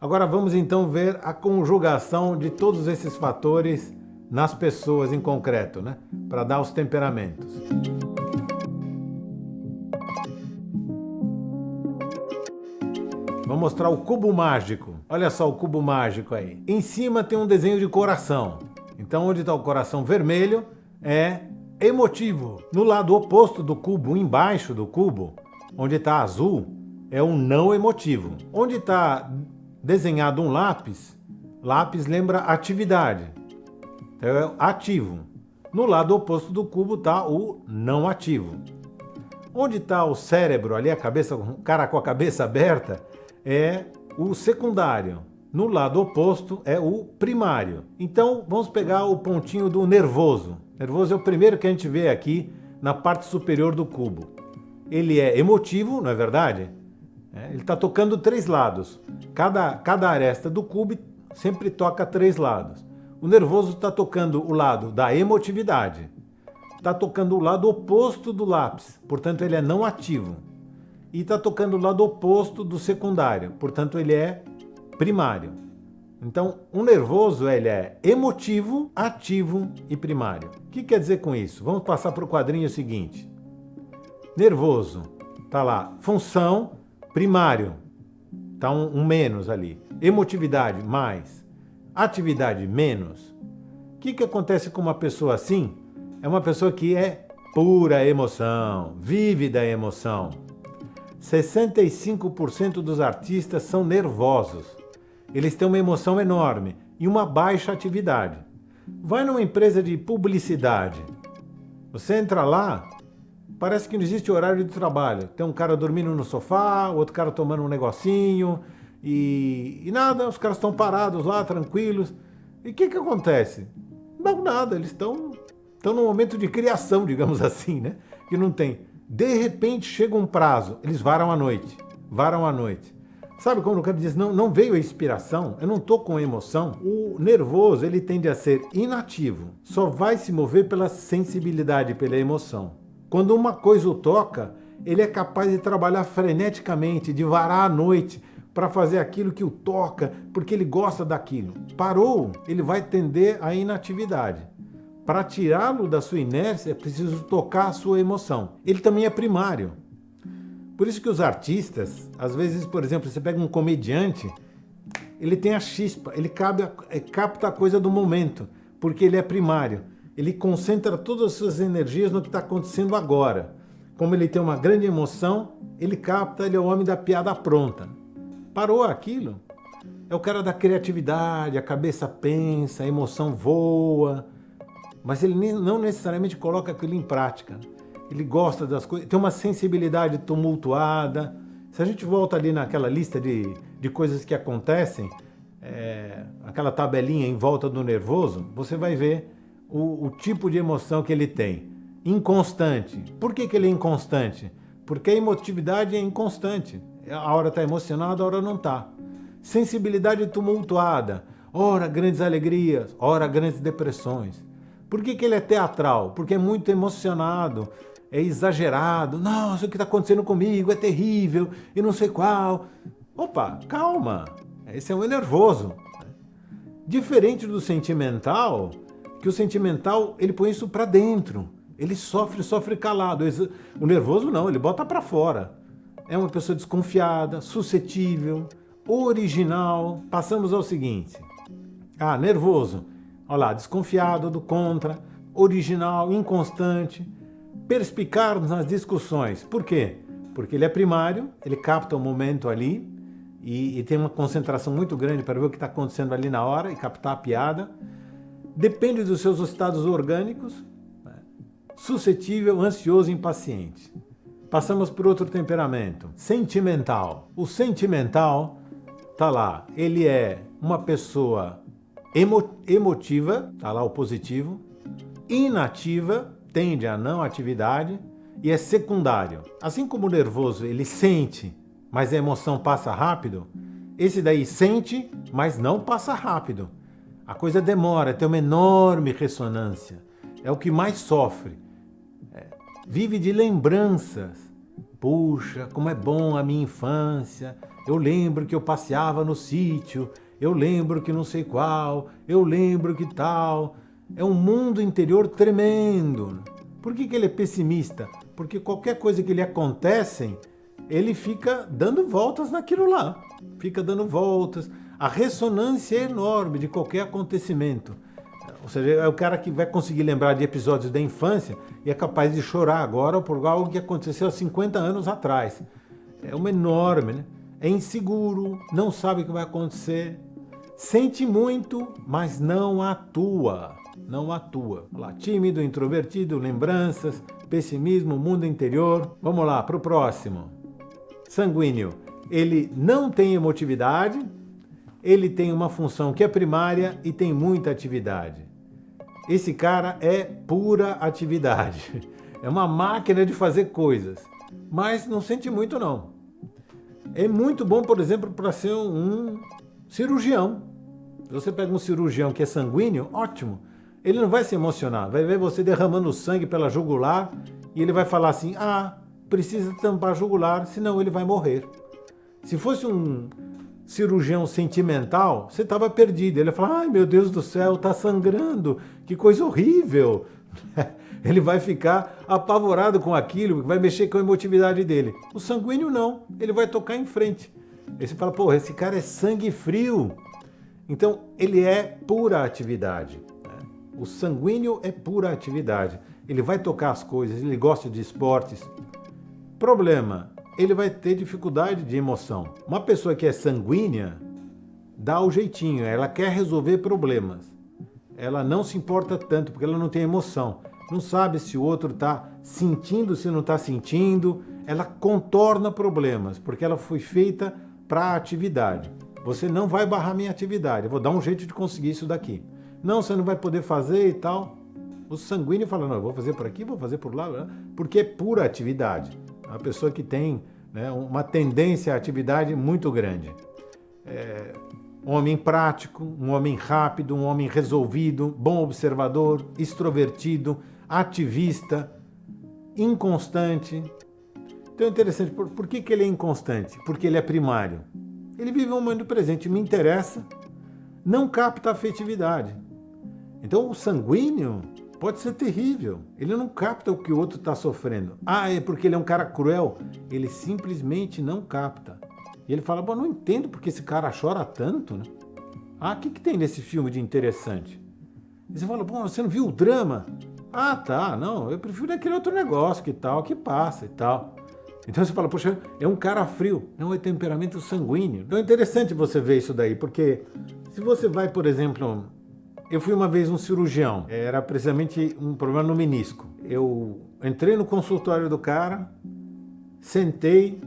Agora vamos então ver a conjugação de todos esses fatores nas pessoas em concreto, né? Para dar os temperamentos. Vou mostrar o cubo mágico. Olha só o cubo mágico aí. Em cima tem um desenho de coração. Então onde está o coração vermelho é emotivo. No lado oposto do cubo, embaixo do cubo, onde está azul, é um não emotivo. Onde está desenhado um lápis, lápis lembra atividade. Então é ativo. No lado oposto do cubo está o não ativo. Onde está o cérebro ali, a cabeça, o cara com a cabeça aberta, é o secundário. No lado oposto é o primário. Então vamos pegar o pontinho do nervoso. Nervoso é o primeiro que a gente vê aqui na parte superior do cubo. Ele é emotivo, não é verdade? Ele está tocando 3 lados. Cada aresta do cubo sempre toca 3 lados. O nervoso está tocando o lado da emotividade. Está tocando o lado oposto do lápis, portanto ele é não ativo. E está tocando o lado oposto do secundário, portanto ele é primário. Então, o nervoso ele é emotivo, ativo e primário. O que quer dizer com isso? Vamos passar para o quadrinho seguinte. Nervoso, está lá, função, primário, está um menos ali. Emotividade, mais. Atividade, menos. O que acontece com uma pessoa assim? É uma pessoa que é pura emoção, vive da emoção. 65% dos artistas são nervosos. Eles têm uma emoção enorme e uma baixa atividade. Vai numa empresa de publicidade. Você entra lá, parece que não existe horário de trabalho. Tem um cara dormindo no sofá, outro cara tomando um negocinho e nada, os caras estão parados lá, tranquilos. E o que acontece? Não, nada, eles estão num momento de criação, digamos assim, né? Que não tem. De repente chega um prazo, eles varam à noite. Sabe quando o cara diz, não veio a inspiração, eu não estou com emoção? O nervoso, ele tende a ser inativo, só vai se mover pela sensibilidade, pela emoção. Quando uma coisa o toca, ele é capaz de trabalhar freneticamente, de varar à noite para fazer aquilo que o toca, porque ele gosta daquilo. Parou, ele vai tender à inatividade. Para tirá-lo da sua inércia, é preciso tocar a sua emoção. Ele também é primário. Por isso que os artistas, às vezes, por exemplo, você pega um comediante, ele tem a chispa, ele capta a coisa do momento, porque ele é primário. Ele concentra todas as suas energias no que está acontecendo agora. Como ele tem uma grande emoção, ele capta, ele é o homem da piada pronta. Parou aquilo? É o cara da criatividade, a cabeça pensa, a emoção voa, mas ele não necessariamente coloca aquilo em prática. Ele gosta das coisas, tem uma sensibilidade tumultuada. Se a gente volta ali naquela lista de coisas que acontecem, aquela tabelinha em volta do nervoso, você vai ver o tipo de emoção que ele tem. Inconstante. Por que ele é inconstante? Porque a emotividade é inconstante. A hora está emocionada, a hora não está. Sensibilidade tumultuada. Ora grandes alegrias, ora grandes depressões. Por que ele é teatral? Porque é muito emocionado, é exagerado. Nossa, o que está acontecendo comigo é terrível e não sei qual. Opa, calma. Esse é um nervoso. Diferente do sentimental, que o sentimental ele põe isso para dentro. Ele sofre calado. O nervoso não, ele bota para fora. É uma pessoa desconfiada, suscetível, original. Passamos ao seguinte. Nervoso. Olha lá, desconfiado, do contra, original, inconstante, perspicaz nas discussões. Por quê? Porque ele é primário, ele capta o momento ali e tem uma concentração muito grande para ver o que está acontecendo ali na hora e captar a piada. Depende dos seus estados orgânicos, né? Suscetível, ansioso e impaciente. Passamos por outro temperamento, sentimental. O sentimental, tá lá, ele é uma pessoa emotiva, tá lá o positivo, inativa, tende a não atividade e é secundário. Assim como o nervoso, ele sente, mas a emoção passa rápido, esse daí sente, mas não passa rápido. A coisa demora, tem uma enorme ressonância. É o que mais sofre. Vive de lembranças. Puxa, como é bom a minha infância. Eu lembro que eu passeava no sítio, eu lembro que não sei qual, eu lembro que tal. É um mundo interior tremendo. Por que ele é pessimista? Porque qualquer coisa que lhe acontece, ele fica dando voltas naquilo lá. Fica dando voltas. A ressonância é enorme de qualquer acontecimento. Ou seja, é o cara que vai conseguir lembrar de episódios da infância e é capaz de chorar agora por algo que aconteceu há 50 anos atrás. É uma enorme, né? É inseguro, não sabe o que vai acontecer, sente muito, mas não atua. Não atua. Vamos lá, tímido, introvertido, lembranças, pessimismo, mundo interior. Vamos lá, para o próximo. Sanguíneo. Ele não tem emotividade, ele tem uma função que é primária e tem muita atividade. Esse cara é pura atividade. É uma máquina de fazer coisas, mas não sente muito não. É muito bom, por exemplo, para ser um cirurgião. Você pega um cirurgião que é sanguíneo, ótimo. Ele não vai se emocionar, vai ver você derramando sangue pela jugular e ele vai falar assim, precisa tampar a jugular, senão ele vai morrer. Se fosse um cirurgião sentimental, você estava perdido. Ele ia falar, ai meu Deus do céu, está sangrando, que coisa horrível. Ele vai ficar apavorado com aquilo, vai mexer com a emotividade dele. O sanguíneo não, ele vai tocar em frente. Aí você fala, pô, esse cara é sangue frio. Então, ele é pura atividade. O sanguíneo é pura atividade. Ele vai tocar as coisas, ele gosta de esportes. Problema, ele vai ter dificuldade de emoção. Uma pessoa que é sanguínea dá o jeitinho, ela quer resolver problemas. Ela não se importa tanto, porque ela não tem emoção. Não sabe se o outro está sentindo, se não está sentindo. Ela contorna problemas, porque ela foi feita para a atividade. Você não vai barrar minha atividade, eu vou dar um jeito de conseguir isso daqui. Não, você não vai poder fazer e tal. O sanguíneo fala, não, eu vou fazer por aqui, vou fazer por lá, porque é pura atividade. A pessoa que tem, né, uma tendência à atividade muito grande. Um homem prático, um homem rápido, um homem resolvido, bom observador, extrovertido, ativista, inconstante. Então é interessante, por que ele é inconstante? Porque ele é primário. Ele vive um momento presente, me interessa, não capta a afetividade. Então o sanguíneo pode ser terrível, ele não capta o que o outro está sofrendo. É porque ele é um cara cruel? Ele simplesmente não capta. E ele fala, bom, não entendo porque esse cara chora tanto, né? O que tem nesse filme de interessante? E você fala, bom, você não viu o drama? Tá, não, eu prefiro aquele outro negócio que tal, que passa e tal. Então você fala, poxa, é um cara frio, não é temperamento sanguíneo. Então é interessante você ver isso daí, porque se você vai, por exemplo, eu fui uma vez um cirurgião, era precisamente um problema no menisco. Eu entrei no consultório do cara, sentei,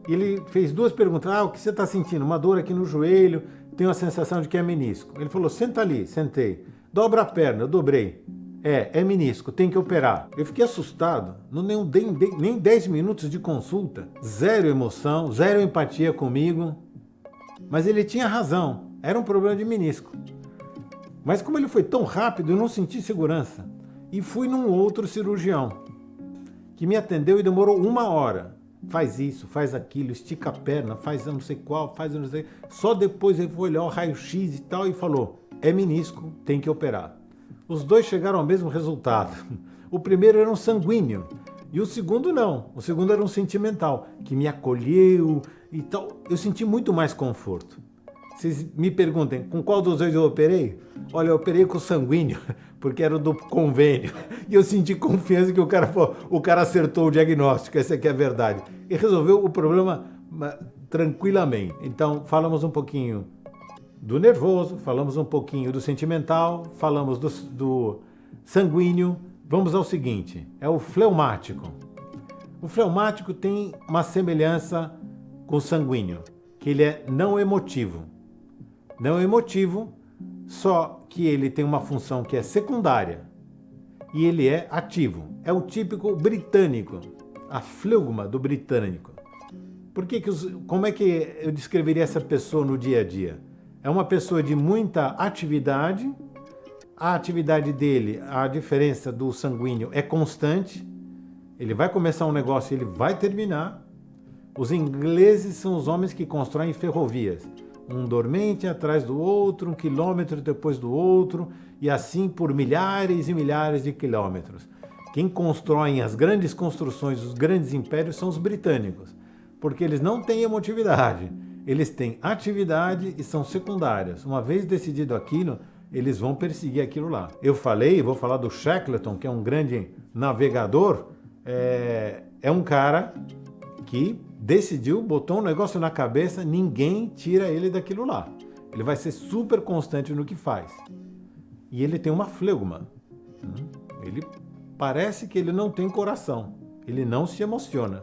e ele fez duas perguntas. O que você está sentindo? Uma dor aqui no joelho, tenho a sensação de que é menisco. Ele falou, senta ali, sentei. Dobra a perna, eu dobrei. É menisco, tem que operar. Eu fiquei assustado, não dei nem 10 minutos de consulta, zero emoção, zero empatia comigo. Mas ele tinha razão, era um problema de menisco. Mas como ele foi tão rápido, eu não senti segurança. E fui num outro cirurgião, que me atendeu e demorou 1 hora. Faz isso, faz aquilo, estica a perna, faz não sei qual, faz não sei. Só depois ele foi olhar o raio-x e tal e falou, é menisco, tem que operar. Os dois chegaram ao mesmo resultado. O primeiro era um sanguíneo e o segundo não. O segundo era um sentimental, que me acolheu e tal. Eu senti muito mais conforto. Vocês me perguntem, com qual dos dois eu operei? Olha, eu operei com o sanguíneo, porque era do convênio. E eu senti confiança que o cara acertou o diagnóstico, essa aqui é a verdade. E resolveu o problema tranquilamente. Então, falamos um pouquinho do nervoso, falamos um pouquinho do sentimental, falamos do sanguíneo. Vamos ao seguinte, é o fleumático. O fleumático tem uma semelhança com o sanguíneo, que ele é não emotivo. Não emotivo, só que ele tem uma função que é secundária e ele é ativo. É o típico britânico, a fleugma do britânico. Como é que eu descreveria essa pessoa no dia a dia? É uma pessoa de muita atividade. A atividade dele, a diferença do sanguíneo, é constante. Ele vai começar um negócio e ele vai terminar. Os ingleses são os homens que constroem ferrovias. Um dormente atrás do outro, 1 quilômetro depois do outro, e assim por milhares e milhares de quilômetros. Quem constrói as grandes construções, os grandes impérios, são os britânicos, porque eles não têm emotividade, eles têm atividade e são secundárias. Uma vez decidido aquilo, eles vão perseguir aquilo lá. Eu vou falar do Shackleton, que é um grande navegador, é um cara que decidiu, botou um negócio na cabeça, ninguém tira ele daquilo lá. Ele vai ser super constante no que faz. E ele tem uma fleuma. Ele parece que ele não tem coração. Ele não se emociona.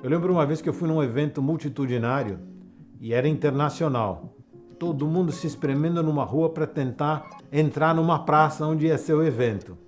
Eu lembro uma vez que eu fui num evento multitudinário e era internacional. Todo mundo se espremendo numa rua para tentar entrar numa praça onde ia ser o evento.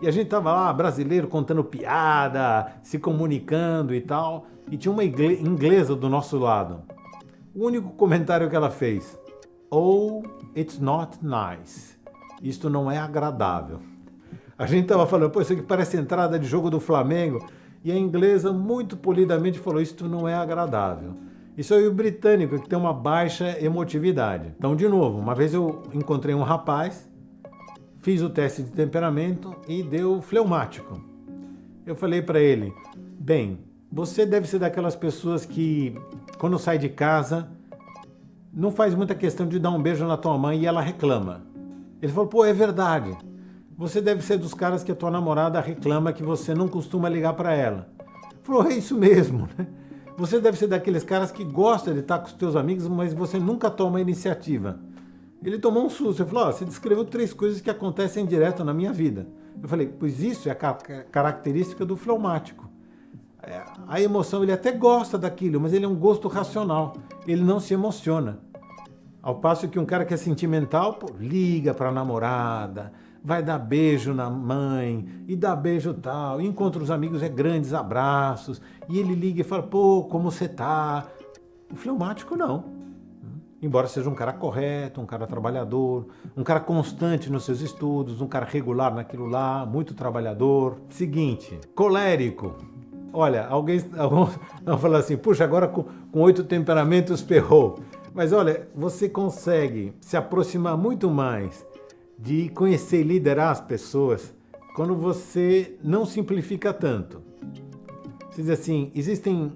E a gente tava lá, brasileiro, contando piada, se comunicando e tal. E tinha uma inglesa do nosso lado. O único comentário que ela fez: "Oh, it's not nice." Isto não é agradável. A gente tava falando, pô, isso aqui parece entrada de jogo do Flamengo. E a inglesa, muito polidamente, falou: isto não é agradável. Isso aí o britânico, que tem uma baixa emotividade. Então, de novo, uma vez eu encontrei um rapaz, fiz o teste de temperamento e deu fleumático. Eu falei para ele: bem, você deve ser daquelas pessoas que, quando sai de casa, não faz muita questão de dar um beijo na tua mãe e ela reclama. Ele falou: pô, é verdade. Você deve ser dos caras que a tua namorada reclama que você não costuma ligar para ela. Ele falou: é isso mesmo, né? Você deve ser daqueles caras que gosta de estar com os teus amigos, mas você nunca toma a iniciativa. Ele tomou um susto. Ele falou: você descreveu 3 coisas que acontecem direto na minha vida. Eu falei: pois isso é a característica do fleumático. A emoção, ele até gosta daquilo, mas ele é um gosto racional. Ele não se emociona. Ao passo que um cara que é sentimental, pô, liga para a namorada, vai dar beijo na mãe, e dá beijo tal, encontra os amigos, grandes abraços, e ele liga e fala: pô, como você tá? O fleumático não. Embora seja um cara correto, um cara trabalhador, um cara constante nos seus estudos, um cara regular naquilo lá, muito trabalhador. Seguinte, colérico. Olha, alguns vão falar assim: puxa, agora com 8 temperamentos ferrou. Mas olha, você consegue se aproximar muito mais de conhecer e liderar as pessoas quando você não simplifica tanto. Você diz assim: existem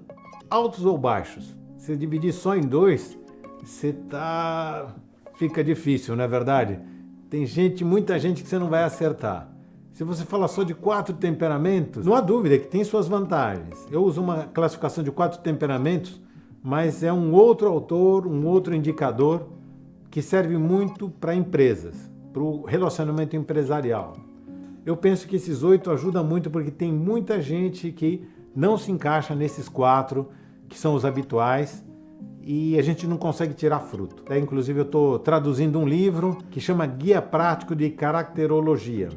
altos ou baixos. Se dividir só em 2, fica difícil, não é verdade? Tem muita gente que você não vai acertar. Se você falar só de 4 temperamentos, não há dúvida que tem suas vantagens. Eu uso uma classificação de 4 temperamentos, mas é um outro autor, um outro indicador que serve muito para empresas, para o relacionamento empresarial. Eu penso que esses 8 ajudam muito porque tem muita gente que não se encaixa nesses 4, que são os habituais, e a gente não consegue tirar fruto. Inclusive eu estou traduzindo um livro que chama Guia Prático de Caracterologia,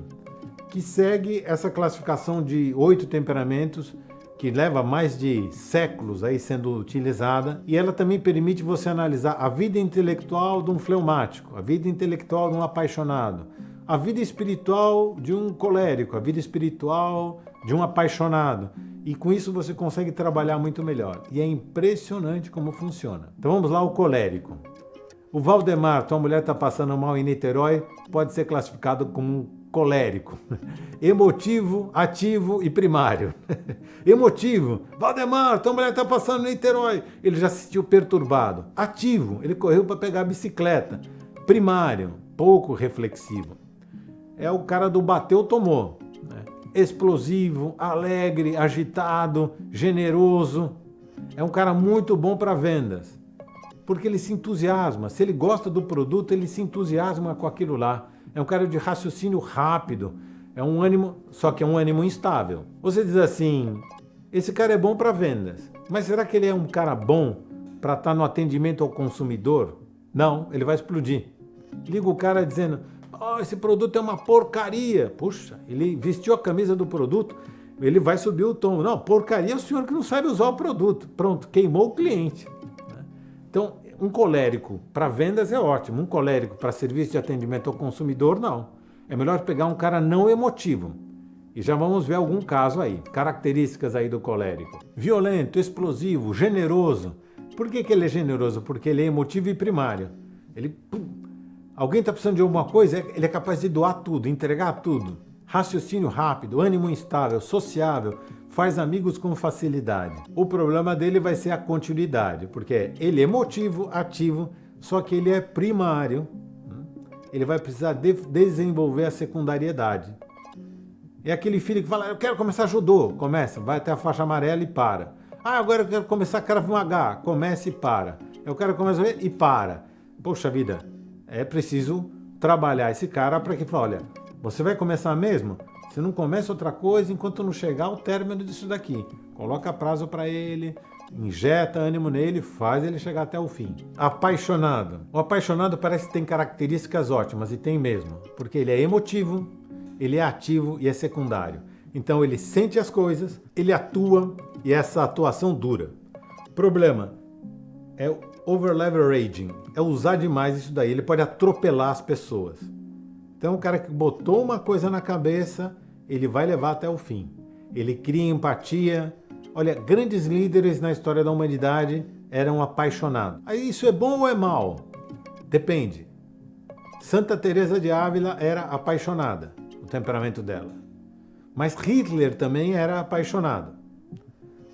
que segue essa classificação de 8 temperamentos, que leva mais de séculos aí sendo utilizada, e ela também permite você analisar a vida intelectual de um fleumático, a vida intelectual de um apaixonado, a vida espiritual de um colérico, a vida espiritual de um apaixonado. E com isso você consegue trabalhar muito melhor. E é impressionante como funciona. Então vamos lá, o colérico. O Valdemar, tua mulher está passando mal em Niterói, pode ser classificado como um colérico. Emotivo, ativo e primário. Emotivo. Valdemar, tua mulher está passando em Niterói. Ele já se sentiu perturbado. Ativo, ele correu para pegar a bicicleta. Primário, pouco reflexivo. É o cara do bateu, tomou. Explosivo, alegre, agitado, generoso. É um cara muito bom para vendas, porque ele se entusiasma. Se ele gosta do produto, ele se entusiasma com aquilo lá. É um cara de raciocínio rápido. É um ânimo, só que é um ânimo instável. Você diz assim: esse cara é bom para vendas, mas será que ele é um cara bom para estar no atendimento ao consumidor? Não, ele vai explodir. Liga o cara dizendo: oh, esse produto é uma porcaria. Puxa, ele vestiu a camisa do produto, ele vai subir o tom. Não, porcaria é o senhor que não sabe usar o produto. Pronto, queimou o cliente. Então, um colérico para vendas é ótimo. Um colérico para serviço de atendimento ao consumidor, não. É melhor pegar um cara não emotivo. E já vamos ver algum caso aí, características aí do colérico. Violento, explosivo, generoso. Por que ele é generoso? Porque ele é emotivo e primário. Alguém está precisando de alguma coisa, ele é capaz de doar tudo, entregar tudo. Raciocínio rápido, ânimo instável, sociável, faz amigos com facilidade. O problema dele vai ser a continuidade, porque ele é emotivo, ativo, só que ele é primário. Ele vai precisar desenvolver a secundariedade. É aquele filho que fala, eu quero começar judô. Começa, vai até a faixa amarela e para. Ah, agora eu quero começar Krav Maga. Começa e para. Eu quero começar e para. Poxa vida, é preciso trabalhar esse cara para que fale, olha, você vai começar mesmo? Você não começa outra coisa enquanto não chegar ao término disso daqui. Coloca prazo para ele, injeta ânimo nele, faz ele chegar até o fim. Apaixonado. O apaixonado parece que tem características ótimas, e tem mesmo, porque ele é emotivo, ele é ativo e é secundário. Então ele sente as coisas, ele atua e essa atuação dura. Problema é o over-leveraging, é usar demais isso daí, ele pode atropelar as pessoas. Então o cara que botou uma coisa na cabeça, ele vai levar até o fim. Ele cria empatia. Olha, grandes líderes na história da humanidade eram apaixonados. Aí isso é bom ou é mal? Depende. Santa Teresa de Ávila era apaixonada, o temperamento dela. Mas Hitler também era apaixonado.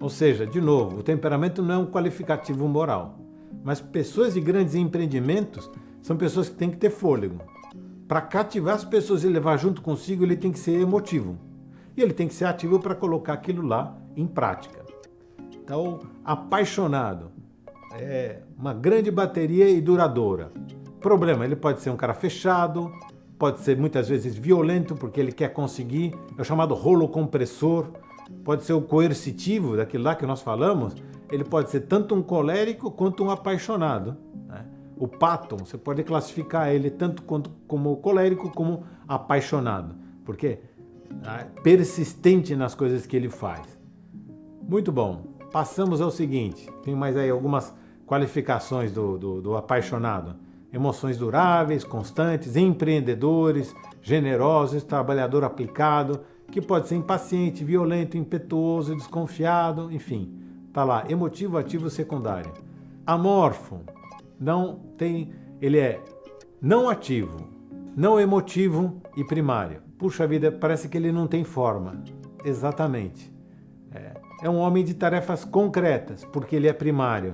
Ou seja, de novo, o temperamento não é um qualificativo moral. Mas pessoas de grandes empreendimentos são pessoas que têm que ter fôlego. Para cativar as pessoas e levar junto consigo, ele tem que ser emotivo. E ele tem que ser ativo para colocar aquilo lá em prática. Então, apaixonado é uma grande bateria e duradoura. Problema, ele pode ser um cara fechado, pode ser muitas vezes violento porque ele quer conseguir, é o chamado rolo compressor, pode ser o coercitivo, daquilo lá que nós falamos, ele pode ser tanto um colérico quanto um apaixonado. Né? O Patton, você pode classificar ele tanto como colérico como apaixonado, porque é persistente nas coisas que ele faz. Muito bom. Passamos ao seguinte, tem mais aí algumas qualificações do apaixonado. Emoções duráveis, constantes, empreendedores, generosos, trabalhador aplicado, que pode ser impaciente, violento, impetuoso, desconfiado, enfim. Tá lá, emotivo, ativo, secundário. Amorfo, ele é não ativo, não emotivo e primário. Puxa vida, parece que ele não tem forma. Exatamente. É um homem de tarefas concretas, porque ele é primário.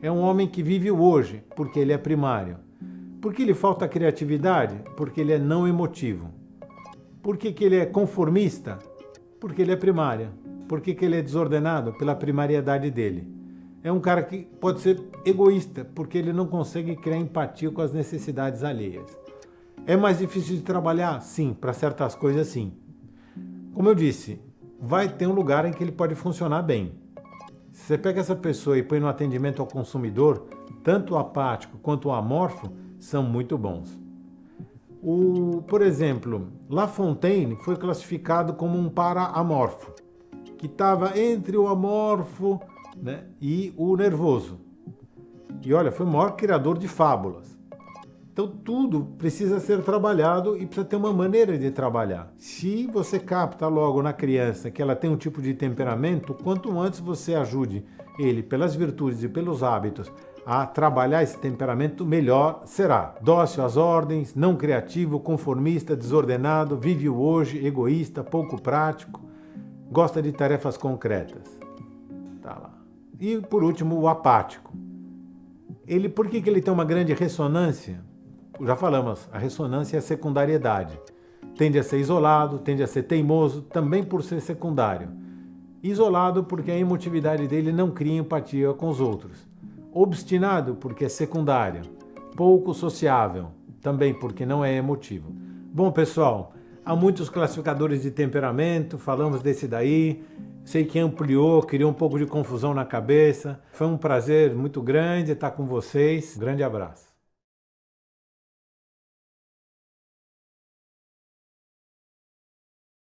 É um homem que vive o hoje, porque ele é primário. Por que lhe falta criatividade? Porque ele é não emotivo. Por que ele é conformista? Porque ele é primário. Por que ele é desordenado? Pela primariedade dele. É um cara que pode ser egoísta, porque ele não consegue criar empatia com as necessidades alheias. É mais difícil de trabalhar? Sim, para certas coisas sim. Como eu disse, vai ter um lugar em que ele pode funcionar bem. Se você pega essa pessoa e põe no atendimento ao consumidor, tanto o apático quanto o amorfo são muito bons. Por exemplo, La Fontaine foi classificado como um para-amorfo, que estava entre o amorfo, né, e o nervoso. E olha, foi o maior criador de fábulas. Então tudo precisa ser trabalhado e precisa ter uma maneira de trabalhar. Se você capta logo na criança que ela tem um tipo de temperamento, quanto antes você ajude ele pelas virtudes e pelos hábitos a trabalhar esse temperamento, melhor será. Dócil às ordens, não criativo, conformista, desordenado, vive o hoje, egoísta, pouco prático, gosta de tarefas concretas. Tá lá. E por último, o apático. Por que ele tem uma grande ressonância? Já falamos, a ressonância é a secundariedade. Tende a ser isolado, tende a ser teimoso, também por ser secundário. Isolado porque a emotividade dele não cria empatia com os outros. Obstinado porque é secundário. Pouco sociável, também porque não é emotivo. Bom, pessoal, há muitos classificadores de temperamento, falamos desse daí. Sei que ampliou, criou um pouco de confusão na cabeça. Foi um prazer muito grande estar com vocês. Grande abraço.